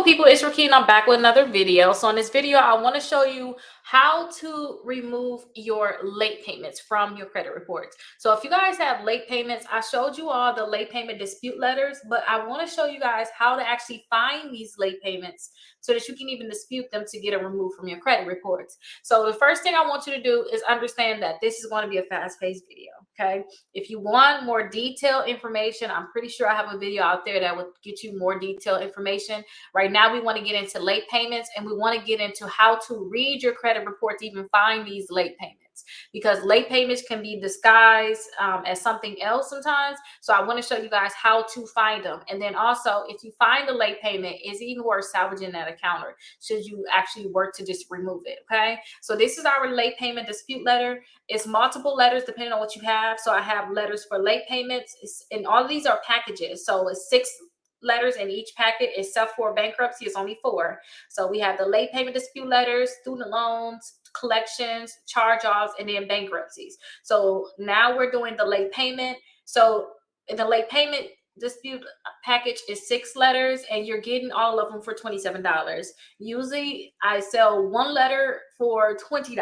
people, it's Rickita and I'm back with another video. So in this video, I want to show you how to remove your late payments from your credit reports. So if you guys have late payments, I showed you all the late payment dispute letters, but I want to show you guys how to actually find these late payments so that you can even dispute them to get it removed from your credit reports. So the first thing I want you to do is understand that this is going to be a fast-paced video, okay? If you want more detailed information, I'm pretty sure I have a video out there that would get you more detailed information. Right now, we want to get into late payments, and we want to get into how to read your credit report to even find these late payments, because late payments can be disguised as something else sometimes. So I want to show you guys how to find them. And then also, if you find a late payment, it's even worth salvaging that account, or should you actually work to just remove it, okay? So this is our late payment dispute letter. It's multiple letters depending on what you have. So I have letters for late payments, and all of these are packages. So it's 6 letters in each packet, except for bankruptcy, it's only 4. So we have the late payment dispute letters, student loans, collections, charge-offs, and then bankruptcies. So now we're doing the late payment. So in the late payment dispute package is 6 letters, and you're getting all of them for $27. Usually I sell 1 letter for $20,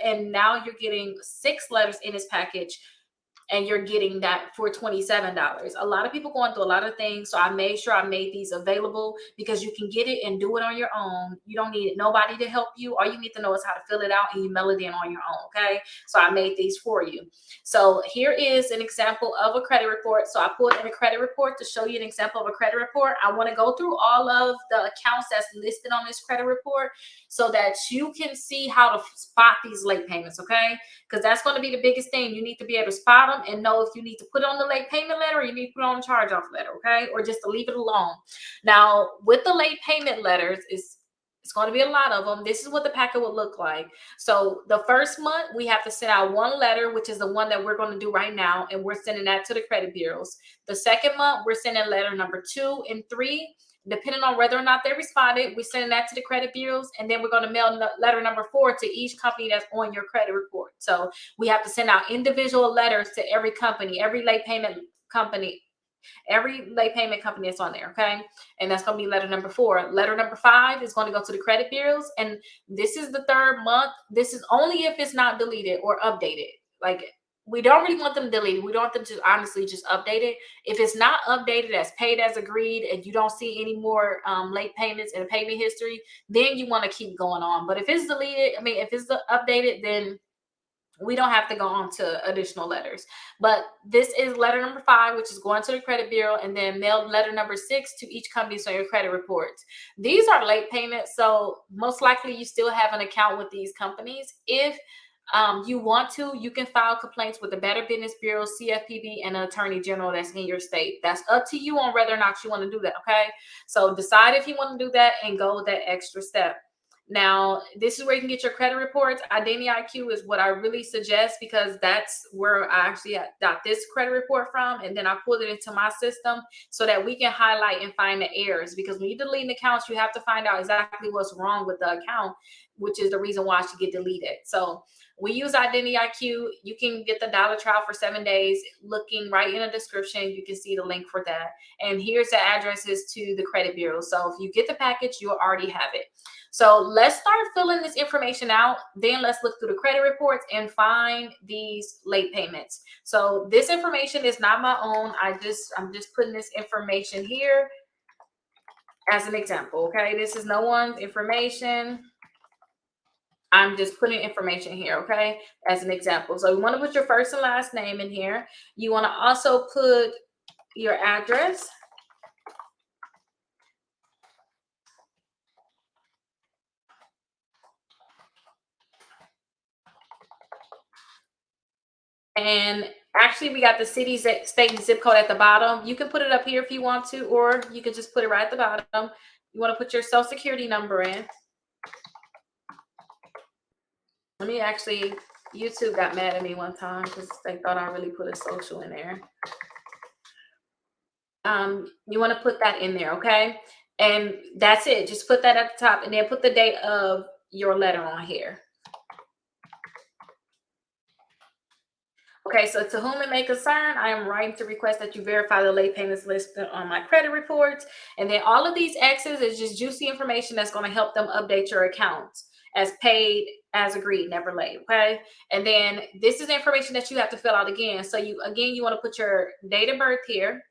and now you're getting 6 letters in this package, and you're getting that for $27. A lot of people going through a lot of things, so I made sure I made these available because you can get it and do it on your own. You don't need nobody to help you. All you need to know is how to fill it out, and you mail it in on your own, okay? So I made these for you. So here is an example of a credit report. So I pulled in a credit report to show you an example of a credit report. I want to go through all of the accounts that's listed on this credit report so that you can see how to spot these late payments, okay? Because that's going to be the biggest thing. You need to be able to spot them and know if you need to put on the late payment letter, or you need to put on a charge-off letter, okay? Or just to leave it alone. Now, with the late payment letters, it's going to be a lot of them. This is what the packet would look like. So the first month, we have to send out 1 letter, which is the one that we're going to do right now, and we're sending that to the credit bureaus. The second month, we're sending letter number 2 and 3. Depending on whether or not they responded, we're sending that to the credit bureaus, and then we're going to mail letter number 4 to each company that's on your credit report. So we have to send out individual letters to every company, every late payment company that's on there, okay? And that's going to be letter number 4. Letter number 5 is going to go to the credit bureaus, and this is the 3rd month. This is only if it's not deleted or updated. Like, we don't really want them deleted. We don't want them to honestly just update it. If it's not updated as paid as agreed, and you don't see any more late payments in the payment history, then you want to keep going on. But if it's deleted, if it's updated, then we don't have to go on to additional letters. But this is letter number 5, which is going to the credit bureau, and then mail letter number 6 to each company on your credit reports. These are late payments, so most likely you still have an account with these companies. If you want to, you can file complaints with the Better Business Bureau, CFPB, and an attorney general that's in your state. That's up to you on whether or not you want to do that, okay? So decide if you want to do that and go that extra step. Now, this is where you can get your credit reports. Identity IQ is what I really suggest, because that's where I actually got this credit report from, and then I pulled it into my system so that we can highlight and find the errors. Because when you delete accounts, you have to find out exactly what's wrong with the account, which is the reason why it should get deleted. So we use Identity IQ. You can get the dollar trial for 7 days. Looking right in the description, you can see the link for that. And here's the addresses to the credit bureau. So if you get the package, you'll already have it. So let's start filling this information out. Then let's look through the credit reports and find these late payments. So this information is not my own. I'm just putting this information here as an example, okay? This is no one's information. I'm just putting information here, okay, as an example. So you want to put your first and last name in here. You want to also put your address. And actually, we got the city, state, and zip code at the bottom. You can put it up here if you want to, or you can just put it right at the bottom. You want to put your social security number in. Let me actually, YouTube got mad at me one time because they thought I really put a social in there. You want to put that in there, okay? And that's it. Just put that at the top, and then put the date of your letter on here. Okay, so to whom it may concern, I am writing to request that you verify the late payments listed on my credit reports. And then all of these X's is just juicy information that's going to help them update your accounts as paid, as agreed, never late. Okay. And then this is information that you have to fill out again. So you want to put your date of birth here.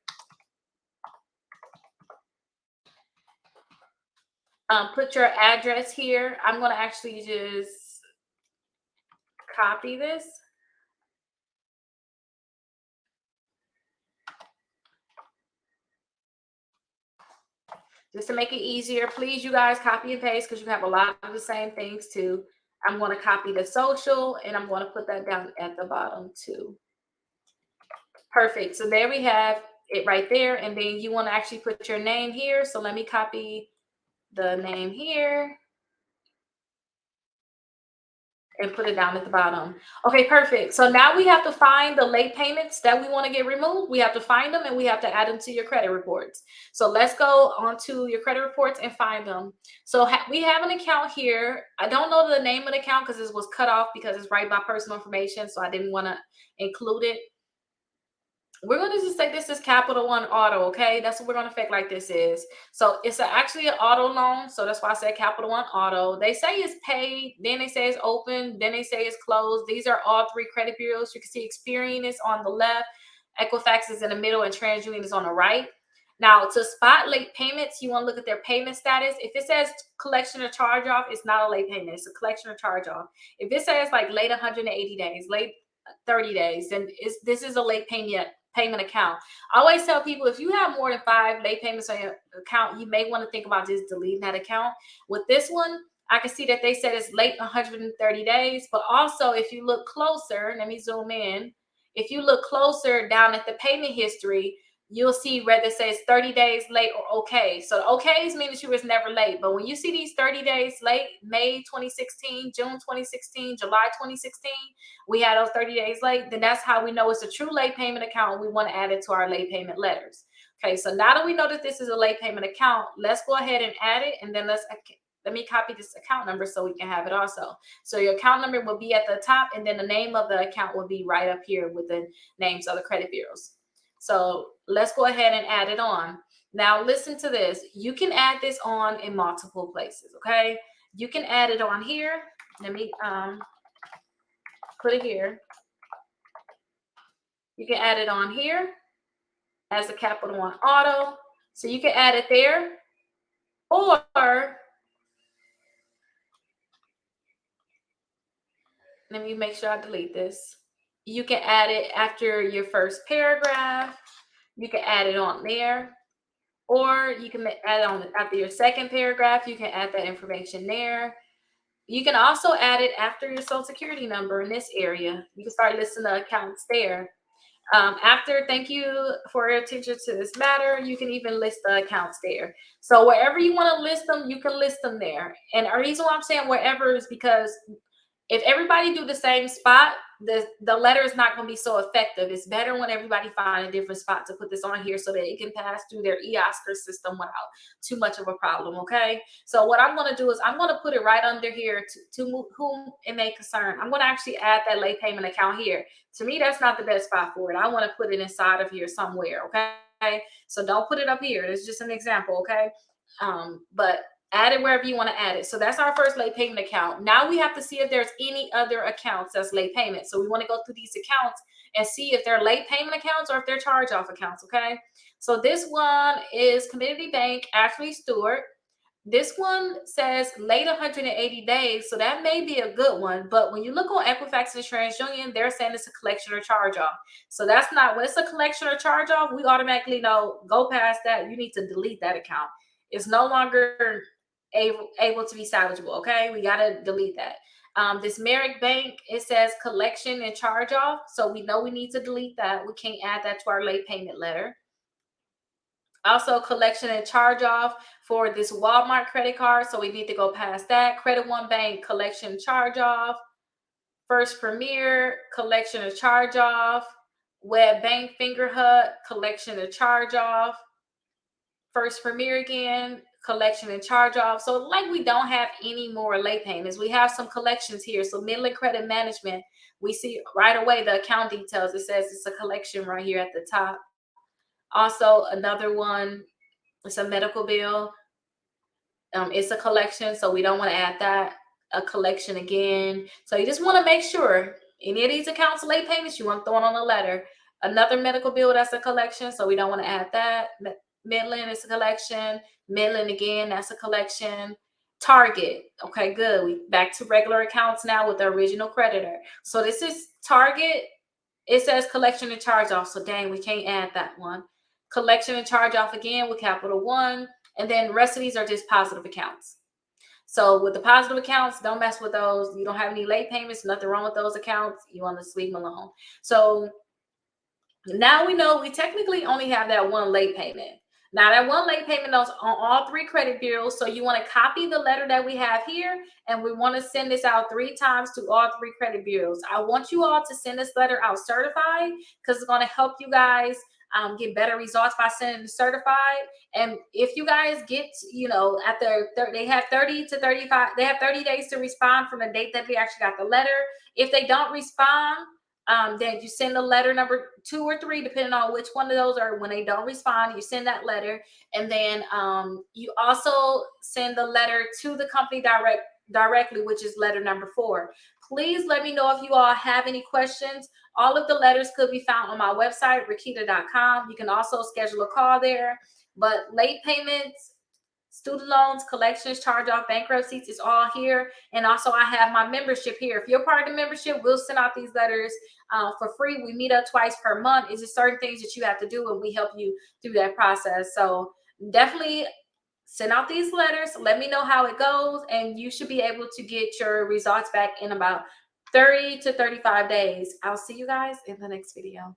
Put your address here. I'm going to actually just copy this. Just to make it easier, please, you guys, copy and paste because you have a lot of the same things too. I'm going to copy the social and I'm going to put that down at the bottom too. Perfect. So there we have it right there. And then you want to actually put your name here. So let me copy the name here and put it down at the bottom. Okay, perfect. So now we have to find the late payments that we want to get removed. We have to find them and we have to add them to your credit reports. So let's go onto your credit reports and find them. So we have an account here. I don't know the name of the account because this was cut off because it's right by personal information. So I didn't want to include it. We're going to just say this is Capital One Auto, okay? That's what we're going to fake like this is. So it's actually an auto loan. So that's why I said Capital One Auto. They say it's paid, then they say it's open, then they say it's closed. These are all three credit bureaus. You can see Experian is on the left, Equifax is in the middle, and TransUnion is on the right. Now, to spot late payments, you want to look at their payment status. If it says collection or charge off, it's not a late payment. It's a collection or charge off. If it says like late 180 days, late 30 days, then this is a late payment account. I always tell people if you have more than 5 late payments on your account, you may want to think about just deleting that account. With this one, I can see that they said it's late 130 days, but also if you look closer, let me zoom in. If you look closer down at the payment history, you'll see where it says 30 days late or okay. So the okays mean that you was never late. But when you see these 30 days late, May 2016, June 2016, July 2016, we had those 30 days late, then that's how we know it's a true late payment account. We want to add it to our late payment letters. Okay, so now that we know that this is a late payment account, let's go ahead and add it. And then let me copy this account number so we can have it also. So your account number will be at the top, and then the name of the account will be right up here with the names of the credit bureaus. So let's go ahead and add it on. Now listen to this. You can add this on in multiple places, okay? You can add it on here. Let me put it here. You can add it on here as a Capital One Auto. So you can add it there. Or let me make sure I delete this. You can add it after your first paragraph. You can add it on there. Or you can add it on after your second paragraph. You can add that information there. You can also add it after your social security number in this area. You can start listing the accounts there. After thank you for your attention to this matter, you can even list the accounts there. So wherever you want to list them, you can list them there. And the reason why I'm saying wherever is because if everybody do the same spot, the letter is not going to be so effective. It's better when everybody find a different spot to put this on here so that it can pass through their eOscar system without too much of a problem. Okay. So what I'm going to do is I'm going to put it right under here to whom it may concern. I'm going to actually add that late payment account here. To me, that's not the best spot for it. I want to put it inside of here somewhere. Okay. So don't put it up here. It's just an example. Okay. But add it wherever you want to add it. So that's our first late payment account. Now we have to see if there's any other accounts that's late payment. So we want to go through these accounts and see if they're late payment accounts or if they're charge off accounts. Okay. So this one is Community Bank, Ashley Stewart. This one says late 180 days. So that may be a good one. But when you look on Equifax and TransUnion, they're saying it's a collection or charge off. So that's not, when it's a collection or charge off, we automatically know, go past that. You need to delete that account. It's no longer able to be salvageable. Okay, we got to delete that. This Merrick Bank, it says collection and charge off, so we know we need to delete that. We can't add that to our late payment letter. Also collection and charge off for this Walmart credit card, so we need to go past that. Credit One Bank, collection charge off. First Premier, collection and charge off. Web Bank, Finger Hut, collection and charge off. First Premier again, collection and charge off. So like we don't have any more late payments. We have some collections here. So Midland Credit Management, we see right away the account details. It says it's a collection right here at the top. Also, another one, it's a medical bill. It's a collection, so we don't want to add that. A collection again. So you just want to make sure any of these accounts late payments, you want to throw it on a letter. Another medical bill, that's a collection, so we don't want to add that. Midland is a collection. Midland again, that's a collection. Target, okay, good. We back to regular accounts now with the original creditor. So this is Target. It says collection and charge off, so dang, we can't add that one. Collection and charge off again with capital one. And then the rest of these are just positive accounts. So with the positive accounts, don't mess with those. You don't have any late payments, nothing wrong with those accounts. You want to just leave them alone. So now we know we technically only have that one late payment. Now that one late payment is on all three credit bureaus. So you want to copy the letter that we have here, and we want to send this out 3 times to all 3 credit bureaus. I want you all to send this letter out certified, because it's going to help you guys get better results by sending it certified. And if you guys get, after they have 30 to 35, they have 30 days to respond from the date that they actually got the letter. If they don't respond, then you send a letter number 2 or 3, depending on which one of those are. When they don't respond, you send that letter, and then you also send the letter to the company directly, which is letter number 4. Please let me know if you all have any questions. All of the letters could be found on my website, Rickita.com. You can also schedule a call there. But late payments, student loans, collections, charge-off, bankruptcies, is all here. And also I have my membership here. If you're part of the membership, we'll send out these letters for free. We meet up twice per month. It's just certain things that you have to do, and we help you through that process. So definitely send out these letters. Let me know how it goes, and you should be able to get your results back in about 30 to 35 days. I'll see you guys in the next video.